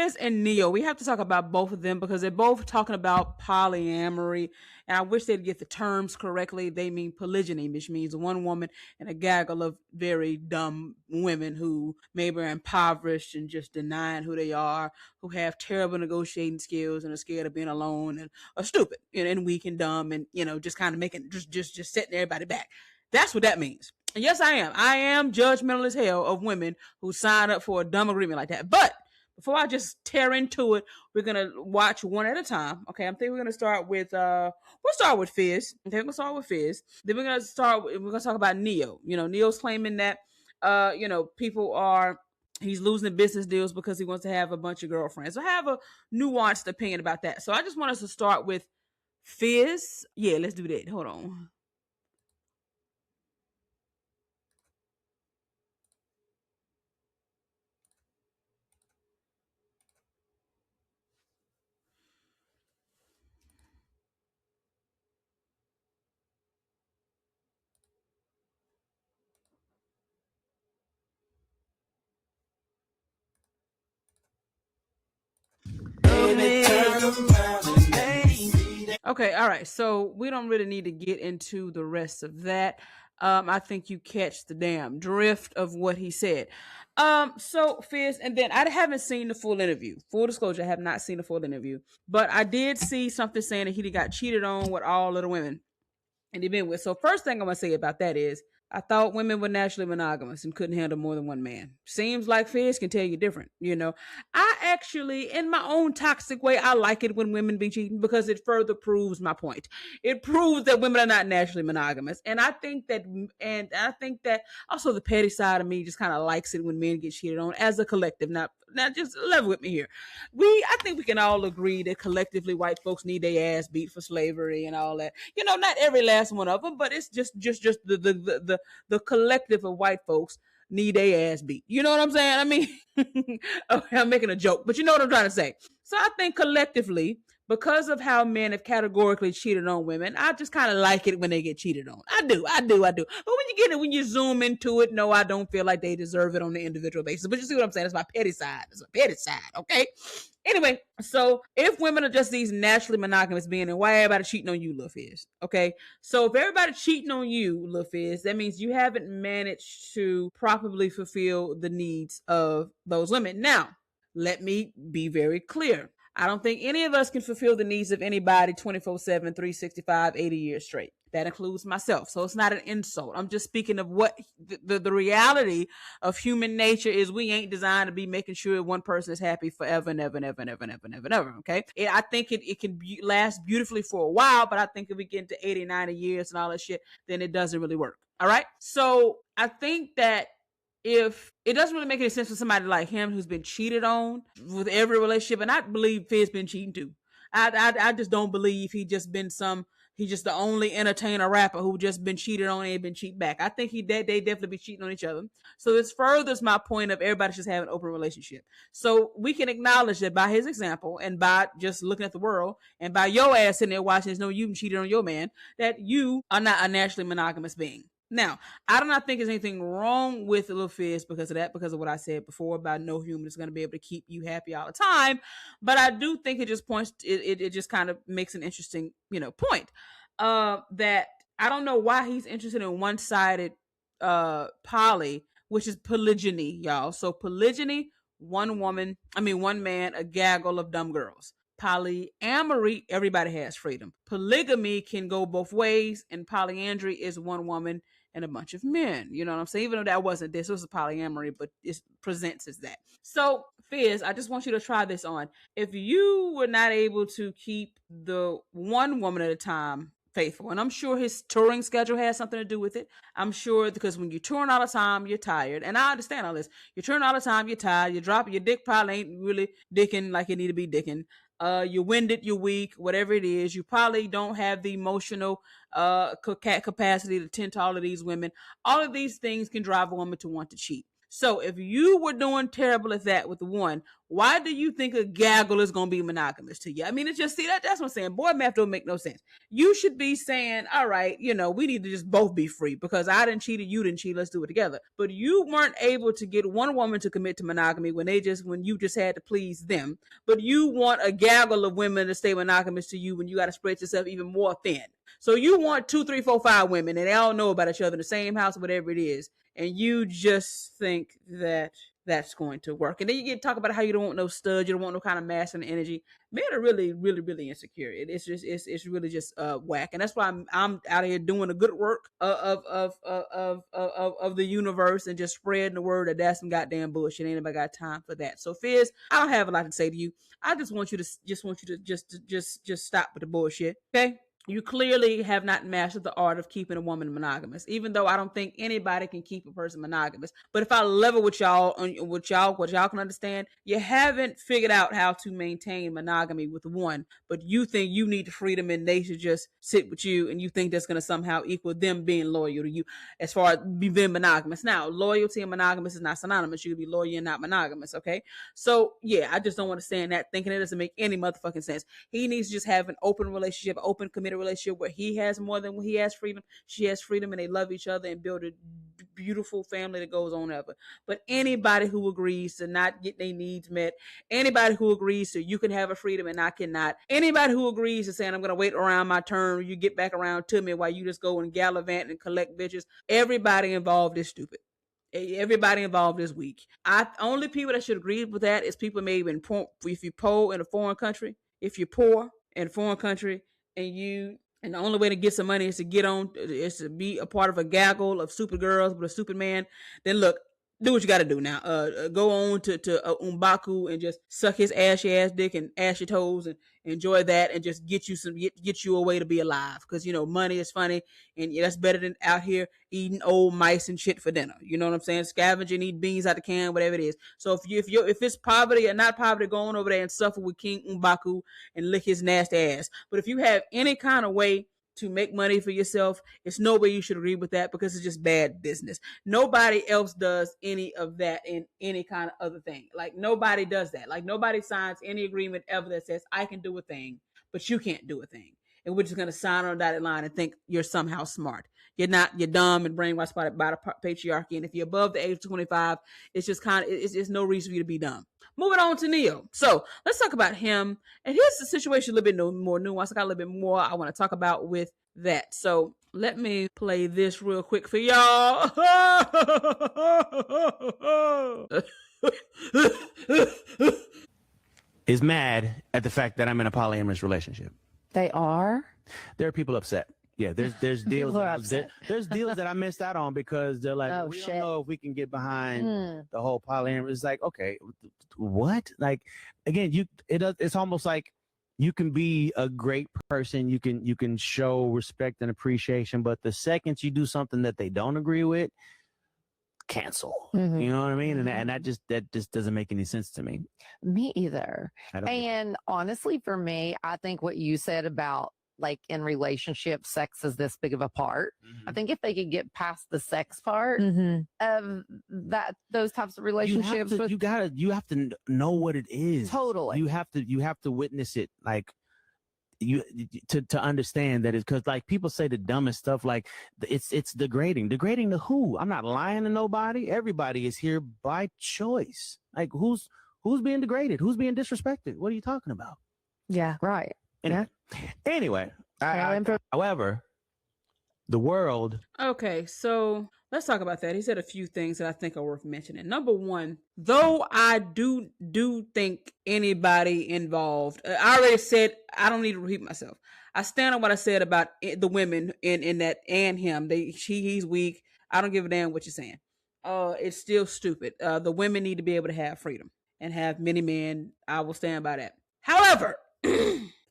Fizz and Neyo, we have to talk about both of them because they're both talking about polyamory. And I wish they'd get the terms correctly. They mean polygyny, which means one woman and a gaggle of very dumb women who maybe are impoverished and just denying who they are, who have terrible negotiating skills and are scared of being alone and are stupid, and weak and dumb, and just kind of making just setting everybody back. That's what that means. And yes, I am. I am judgmental as hell of women who sign up for a dumb agreement like that. But before I just tear into it, we're gonna watch one at a time. Okay, I think we're gonna start with we'll start with Fizz. Okay, we'll start with Fizz. Then we're gonna talk about Neyo. Neyo's claiming that people are he's losing business deals because he wants to have a bunch of girlfriends. So I have a nuanced opinion about that. So I just want us to start with Fizz. Yeah, let's do that. Hold on. Okay, all right. So we don't really need to get into the rest of that. I think you catch the damn drift of what he said. So Fizz, and then I haven't seen the full interview. Full disclosure, I have not seen the full interview, but I did see something saying that he got cheated on with all of the women and he been with. So first thing I'm gonna say about that is I thought women were naturally monogamous and couldn't handle more than one man. Seems like Fizz can tell you different. I actually, in my own toxic way, I like it when women be cheating because it further proves my point. It proves that women are not naturally monogamous. And I think that also the petty side of me just kind of likes it when men get cheated on as a collective. Not just level with me here. I think we can all agree that collectively white folks need their ass beat for slavery and all that. Not every last one of them, but it's just the collective of white folks need their ass beat. You know what I'm saying? I mean, okay, I'm making a joke, but you know what I'm trying to say. So I think collectively, because of how men have categorically cheated on women, I just kind of like it when they get cheated on. I do. But when you zoom into it, no, I don't feel like they deserve it on the individual basis. But you see what I'm saying? It's my petty side. It's a petty side, okay? Anyway, so if women are just these naturally monogamous beings, then why everybody cheating on you, Lil Fizz? Okay, so if everybody cheating on you, Lil Fizz, that means you haven't managed to properly fulfill the needs of those women. Now, let me be very clear. I don't think any of us can fulfill the needs of anybody 24/7, 365, 80 years straight. That includes myself. So it's not an insult. I'm just speaking of what the reality of human nature is. We ain't designed to be making sure one person is happy forever and ever and ever and ever and ever and ever and ever. Okay. I think it can last beautifully for a while, but I think if we get into 80, 90 years and all that shit, then it doesn't really work. All right. So I think that if it doesn't really make any sense for somebody like him who's been cheated on with every relationship, and I believe Fizz been cheating too. I just don't believe he's just the only entertainer rapper who just been cheated on and been cheated back. I think they definitely be cheating on each other. So this furthers my point of everybody should have an open relationship. So we can acknowledge that by his example and by just looking at the world and by your ass sitting there watching this, no, you cheated on your man, that you are not a naturally monogamous being. Now, I do not think there's anything wrong with Lil Fizz because of that, because of what I said before about no human is going to be able to keep you happy all the time. But I do think it just points, it just kind of makes an interesting, point that I don't know why he's interested in one-sided which is polygyny, y'all. So polygyny, one man, a gaggle of dumb girls. Polyamory, everybody has freedom. Polygamy can go both ways, and polyandry is one woman and a bunch of men. You know what I'm saying? Even though that wasn't this, it was a polyamory, but it presents as that. So, Fizz, I just want you to try this on. If you were not able to keep the one woman at a time faithful, and I'm sure his touring schedule has something to do with it. I'm sure because when you're touring all the time, you're tired, and I understand all this. You're touring all the time, you're tired. You're dropping your dick probably ain't really dicking like it need to be dicking. You're winded, you're weak, whatever it is. You probably don't have the emotional capacity to tend to all of these women. All of these things can drive a woman to want to cheat. So if you were doing terrible at that with one, why do you think a gaggle is going to be monogamous to you? I mean, it's just, see, that's what I'm saying. Boy, math don't make no sense. You should be saying, all right, we need to just both be free because I didn't cheat and you didn't cheat. Let's do it together. But you weren't able to get one woman to commit to monogamy when you just had to please them. But you want a gaggle of women to stay monogamous to you when you got to spread yourself even more thin. So you want 2, 3, 4, 5 women and they all know about each other in the same house, whatever it is. And you just think that that's going to work. And then you get to talk about how you don't want no studs, you don't want no kind of masculine energy. Men are really, really, really insecure. It's really just whack. And that's why I'm out here doing the good work of the universe and just spreading the word that that's some goddamn bullshit. Ain't nobody got time for that. So Fizz, I don't have a lot to say to you. I just want you to just stop with the bullshit. Okay? You clearly have not mastered the art of keeping a woman monogamous, even though I don't think anybody can keep a person monogamous. But if I level with y'all, what y'all can understand, you haven't figured out how to maintain monogamy with one, but you think you need the freedom and they should just sit with you, and you think that's going to somehow equal them being loyal to you as far as being monogamous. Now, loyalty and monogamous is not synonymous. You can be loyal and not monogamous, okay? So, yeah, I just don't want to stand that thinking it doesn't make any motherfucking sense. He needs to just have an open relationship, open, committed relationship where he has more than he has freedom, she has freedom, and they love each other and build a beautiful family that goes on ever. But anybody who agrees to not get their needs met, anybody who agrees to you can have a freedom and I cannot, anybody who agrees to saying I'm going to wait around my turn, you get back around to me while you just go and gallivant and collect bitches, everybody involved is stupid. Everybody involved is weak. Only people that should agree with that is people maybe if you're poor in a foreign country, and the only way to get some money is to be a part of a gaggle of stupid girls with a stupid man. Then look, do what you got to do now. Go on to Umbaku and just suck his ashy ass dick and ashy toes and enjoy that and just get you a way to be alive. Because money is funny and that's better than out here eating old mice and shit for dinner. You know what I'm saying? Scavenging, eat beans out the can, whatever it is. So if it's poverty or not poverty, go on over there and suffer with King Umbaku and lick his nasty ass. But if you have any kind of way to make money for yourself, it's no way you should agree with that because it's just bad business. Nobody else does any of that in any kind of other thing. Like nobody does that. Like nobody signs any agreement ever that says I can do a thing, but you can't do a thing. And we're just going to sign on a dotted line and think you're somehow smart. You're not. You're dumb and brainwashed by the patriarchy. And if you're above the age of 25, it's just it's no reason for you to be dumb. Moving on to Neyo. So let's talk about him. And here's the situation a little bit more nuanced. I got a little bit more I want to talk about with that. So let me play this real quick for y'all. Is mad at the fact that I'm in a polyamorous relationship. They are? There are people upset. Yeah, there's deals there's deals that I missed out on because they're like, we don't know if we can get behind the whole polyamorous. It's like, okay, what? Like again, it's almost like you can be a great person, you can show respect and appreciation, but the second you do something that they don't agree with, cancel. Mm-hmm. You know what I mean? And that just doesn't make any sense to me. Me either. And honestly, for me, I think what you said about like in relationships, sex is this big of a part. Mm-hmm. I think if they could get past the sex part of those types of relationships, you have to know what it is. Totally. You have to witness it, like to understand that it's because like people say the dumbest stuff, like it's degrading to who? I'm not lying to nobody. Everybody is here by choice. Like who's being degraded? Who's being disrespected? What are you talking about? Yeah, right. Anyway, however, the world. Okay, so let's talk about that. He said a few things that I think are worth mentioning. Number one, though I do think anybody involved, I already said, I don't need to repeat myself. I stand on what I said about the women in that and him. He's weak. I don't give a damn what you're saying. It's still stupid. The women need to be able to have freedom and have many men. I will stand by that. However,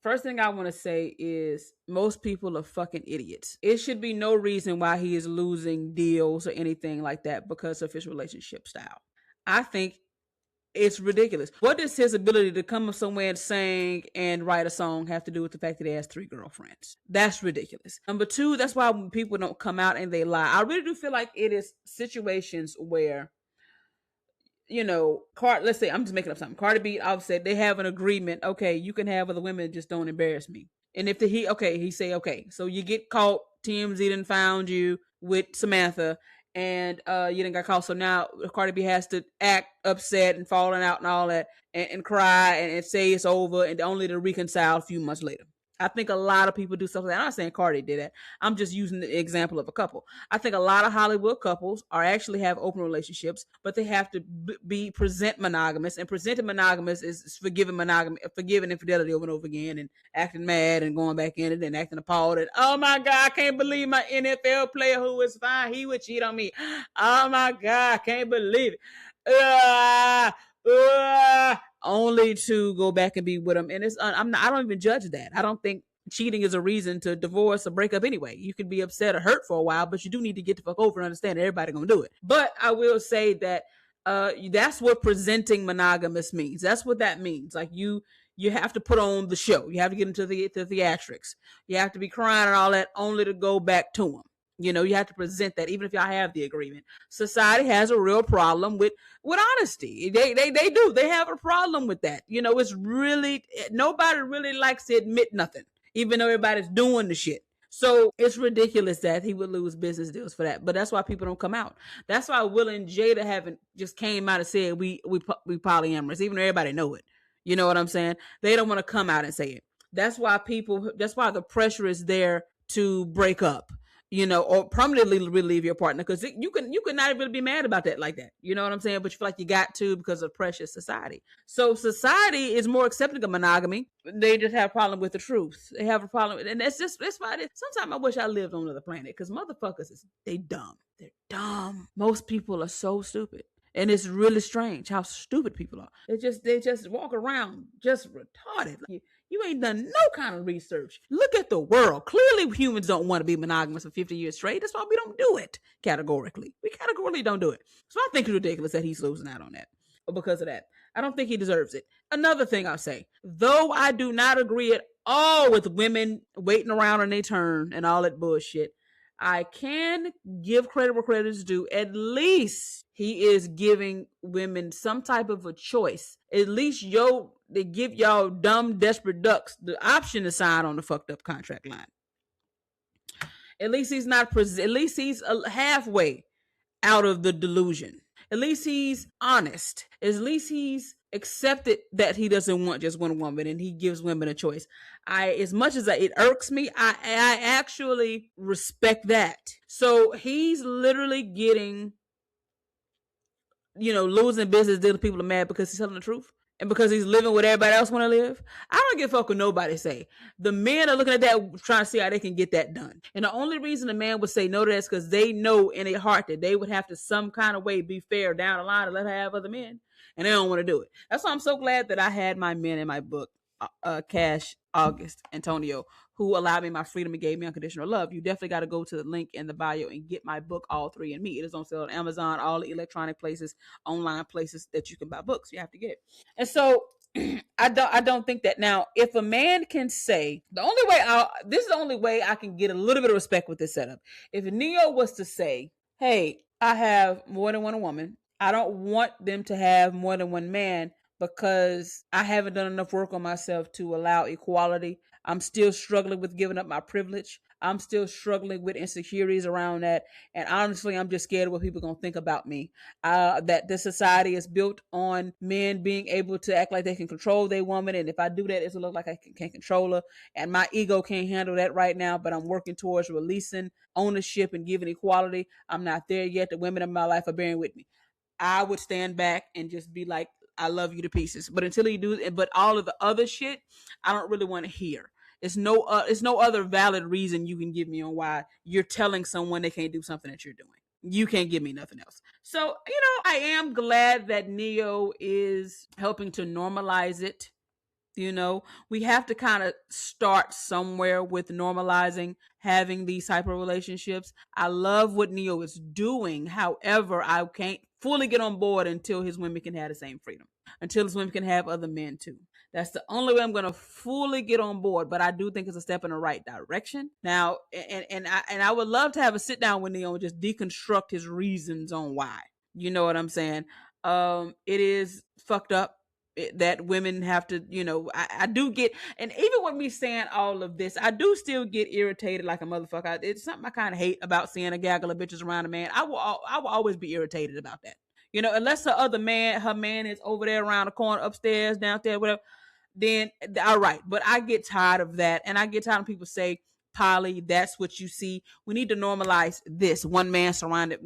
first thing I want to say is most people are fucking idiots. It should be no reason why he is losing deals or anything like that because of his relationship style. I think it's ridiculous. What does his ability to come up somewhere and sing and write a song have to do with the fact that he has 3 girlfriends? That's ridiculous. Number 2, that's why when people don't come out and they lie. I really do feel like it is situations where let's say I'm just making up something. Cardi B, I've said they have an agreement. Okay, you can have other women, just don't embarrass me. And if he say, okay, so you get caught, TMZ didn't found you with Samantha, and you didn't got caught. So now Cardi B has to act upset and falling out and all that, and cry and say it's over, and only to reconcile a few months later. I think a lot of people do stuff like that. I'm not saying Cardi did that. I'm just using the example of a couple. I think a lot of Hollywood couples actually have open relationships, but they have to present monogamous, and presenting monogamous is forgiving infidelity over and over again, and acting mad and going back in it and acting appalled and, oh my God, I can't believe my NFL player who is fine, he would cheat on me. Oh my God, I can't believe it. Only to go back and be with them. And I don't even judge that. I don't think cheating is a reason to divorce or break up anyway. You can be upset or hurt for a while, but you do need to get the fuck over and understand that everybody gonna do it. But I will say that that's what presenting monogamous means. That's what that means. Like you have to put on the show. You have to get into the theatrics. You have to be crying and all that only to go back to them. You have to present that, even if y'all have the agreement. Society has a real problem with honesty. They do. They have a problem with that. It's really, nobody really likes to admit nothing, even though everybody's doing the shit. So it's ridiculous that he would lose business deals for that. But that's why people don't come out. That's why Will and Jada haven't just came out and said we polyamorous, even though everybody know it. You know what I'm saying? They don't want to come out and say it. That's why the pressure is there to break up. Or permanently relieve your partner, because you could not really be mad about that like that. You know what I'm saying? But you feel like you got to because of precious society. So society is more accepting of monogamy. They just have a problem with the truth. They have a problem, and that's why. Sometimes I wish I lived on another planet, because motherfuckers they dumb. They're dumb. Most people are so stupid. And it's really strange how stupid people are. They just walk around just retarded. Like, you ain't done no kind of research. Look at the world. Clearly humans don't want to be monogamous for 50 years straight. That's why we don't do it categorically. We categorically don't do it. So I think it's ridiculous that he's losing out on that. Or because of that. I don't think he deserves it. Another thing I'll say, though I do not agree at all with women waiting around on their turn and all that bullshit, I can give credit where credit is due. At least he is giving women some type of a choice. At least they give y'all dumb, desperate ducks the option to sign on the fucked up contract line. At least he's not. At least he's halfway out of the delusion. At least he's honest. At least he's accepted that he doesn't want just one woman, and he gives women a choice. As much as it irks me, I actually respect that. So he's literally getting, losing business deals. People are mad because he's telling the truth. And because he's living what everybody else want to live. I don't give a fuck what nobody say. The men are looking at that, trying to see how they can get that done. And the only reason a man would say no to that is because they know in their heart that they would have to some kind of way be fair down the line and let her have other men. And they don't want to do it. That's why I'm so glad that I had my men in my book, Cash, August, Antonio, who allowed me my freedom and gave me unconditional love. You definitely got to go to the link in the bio and get my book, All Three and Me. It is on sale on Amazon, all the electronic places, online places that you can buy books. You have to get. And so I don't think that. Now, if a man can say, this is the only way I can get a little bit of respect with this setup. If Neyo was to say, hey, I have more than one woman. I don't want them to have more than one man because I haven't done enough work on myself to allow equality. I'm still struggling with giving up my privilege. I'm still struggling with insecurities around that. And honestly, I'm just scared of what people are going to think about me. That this society is built on men being able to act like they can control their woman. And if I do that, it'll look like I can't control her. And my ego can't handle that right now, but I'm working towards releasing ownership and giving equality. I'm not there yet. The women in my life are bearing with me. I would stand back and just be like, I love you to pieces. But until he do, but all of the other shit, I don't really want to hear. It's no other valid reason you can give me on why you're telling someone they can't do something that you're doing. You can't give me nothing else. So, I am glad that Neyo is helping to normalize it. We have to kind of start somewhere with normalizing having these type of relationships. I love what Neyo is doing. However, I can't fully get on board until his women can have the same freedom, until his women can have other men too. That's the only way I'm going to fully get on board. But I do think it's a step in the right direction. Now, and I would love to have a sit down with Neyo and just deconstruct his reasons on why. You know what I'm saying? It is fucked up that women have to, I do get, and even with me saying all of this, I do still get irritated like a motherfucker. It's something I kind of hate about seeing a gaggle of bitches around a man. I will always be irritated about that. Unless her man is over there around the corner, upstairs, downstairs, whatever, then all right. But I get tired of that, and I get tired of people say, poly, that's what you see. We need to normalize this one woman surrounded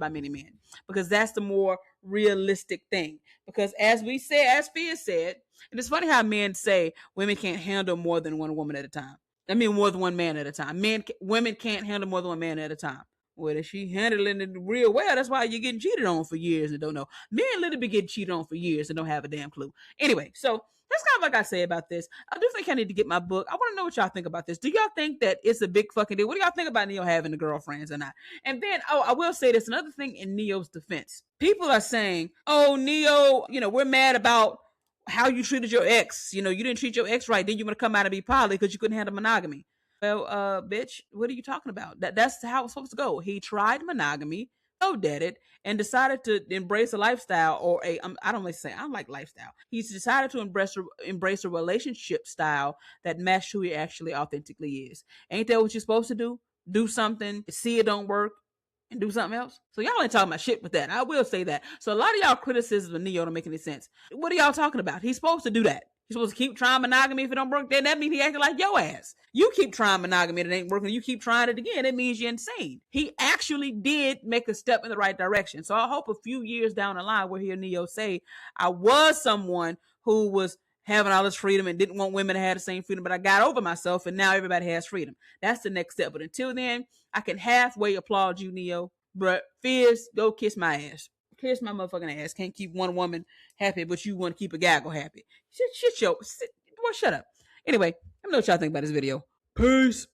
by many men, because that's the more realistic thing. Because as Fizz said, and it's funny how men say women can't handle more than one woman at a time. I mean, more than one man at a time. Women can't handle more than one man at a time. Well, if she handling it real well, that's why you're getting cheated on for years and don't know. Men literally be getting cheated on for years and don't have a damn clue. Anyway, so that's kind of like I say about this. I do think I need to get my book. I want to know what y'all think about this. Do y'all think that it's a big fucking deal? What do y'all think about Neyo having the girlfriends or not? And then, I will say this, another thing in Neyo's defense. People are saying, oh, Neyo, we're mad about how you treated your ex. You didn't treat your ex right. Then you want to come out and be poly because you couldn't handle monogamy. Well, bitch, what are you talking about? That's how it's supposed to go. He tried monogamy, failed at it, and decided to embrace a lifestyle, or I don't like lifestyle. He's decided to embrace a relationship style that matched who he actually authentically is. Ain't that what you're supposed to do? Do something, see it don't work, and do something else? So y'all ain't talking about shit with that. I will say that. So a lot of y'all criticisms of Neyo don't make any sense. What are y'all talking about? He's supposed to do that. He's supposed to keep trying monogamy. If it don't work, then that means he acting like your ass. You keep trying monogamy and it ain't working. You keep trying it again. It means you're insane. He actually did make a step in the right direction. So I hope a few years down the line we'll hear Neyo say, I was someone who was having all this freedom and didn't want women to have the same freedom, but I got over myself and now everybody has freedom. That's the next step. But until then, I can halfway applaud you, Neyo. But Fizz, go kiss my ass. Kiss my motherfucking ass. Can't keep one woman happy, but you want to keep a gaggle happy. Shut up. Anyway, let me know what y'all think about this video. Peace.